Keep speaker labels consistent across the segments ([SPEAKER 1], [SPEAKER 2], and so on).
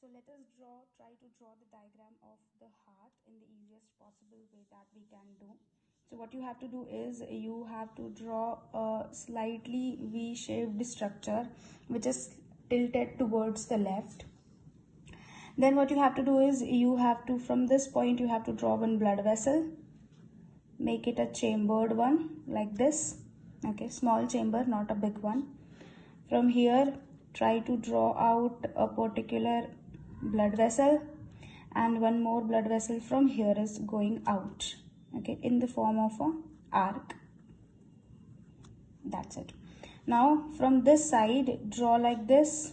[SPEAKER 1] So let us try to draw the diagram of the heart in the easiest possible way that we can do. So what you have to do is you have to draw a slightly V-shaped structure which is tilted towards the left. Then what you have to do is you have to, from this point, you have to draw one blood vessel. Make it a chambered one like this. Okay, small chamber, not a big one. From here, try to draw out a particular blood vessel, and one more blood vessel from here is going out, okay, in the form of a arc. That's it. Now from this side, draw like this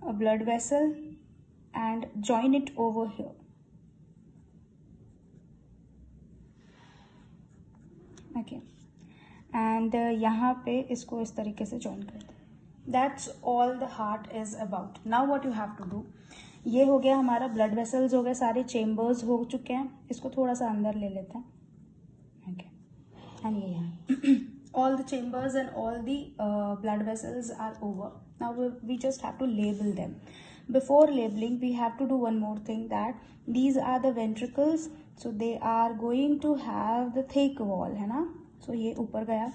[SPEAKER 1] a blood vessel and join it over here. Okay, and यहाँ पे इसको इस तरीके से join कर दो. That's all the heart is about. Now what you have to do, ये हो गया हमारा blood vessels हो गए, सारे chambers हो चुके हैं. इसको थोड़ा सा अंदर ले लेते हैं. Okay, and ये यहाँ all the chambers and all the blood vessels are over. Now we just have to label them. Before labeling, we have to do one more thing, that these are the ventricles, so they are going to have the thick wall, है ना. So ये ऊपर गया,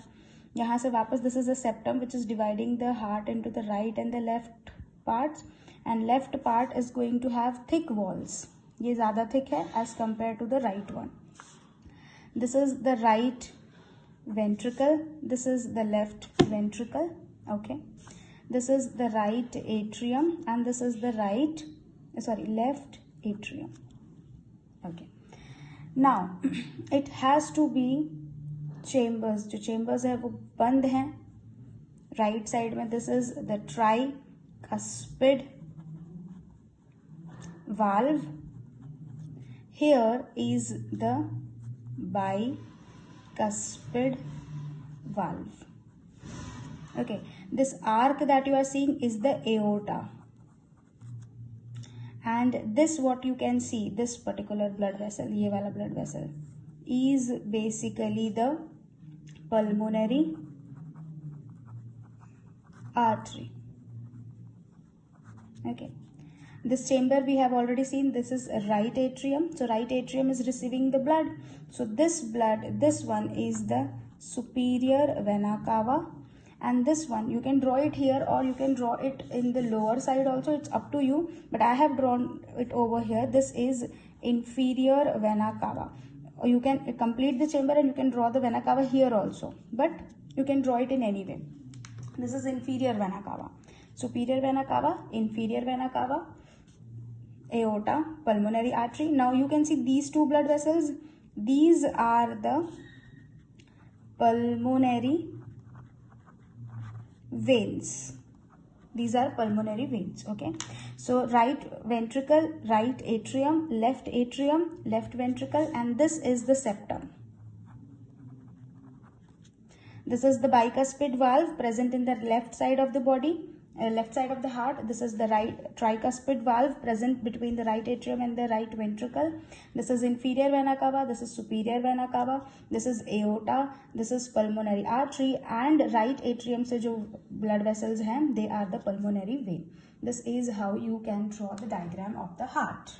[SPEAKER 1] यहाँ से वापस this is the septum which is dividing the heart into the right and the left parts, and left part is going to have thick walls. ये ज़्यादा thick है as compared to the right one. This is the right ventricle, this is the left ventricle. Okay, this is the right atrium and this is the left atrium. Okay, now it has to be chambers. जो chambers है वो बंद हैं. Right side में this is the tricuspid valve. Here is the bicuspid valve. Okay, this arc that you are seeing is the aorta, and this, what you can see, this particular blood vessel, ये वाला blood vessel, is basically the pulmonary artery. Okay, this chamber we have already seen. This is right atrium, so right atrium is receiving the blood. So this blood, this one is the superior vena cava, and this one you can draw it here or you can draw it in the lower side also, it's up to you, but I have drawn it over here. This is inferior vena cava. Or you can complete the chamber and you can draw the vena cava here also, but you can draw it in any way. This is inferior vena cava, superior vena cava, inferior vena cava, aorta, pulmonary artery. Now you can see these two blood vessels. These are the pulmonary veins. These are pulmonary veins. Okay, so right ventricle, right atrium, left ventricle, and this is the septum. This is the bicuspid valve present in the left side of the body, left side of the heart. This is the right tricuspid valve present between the right atrium and the right ventricle. This is inferior vena cava, this is superior vena cava, this is aorta, this is pulmonary artery, and right atrium से जो blood vessels हैं, they are the pulmonary vein. This is how you can draw the diagram of the heart.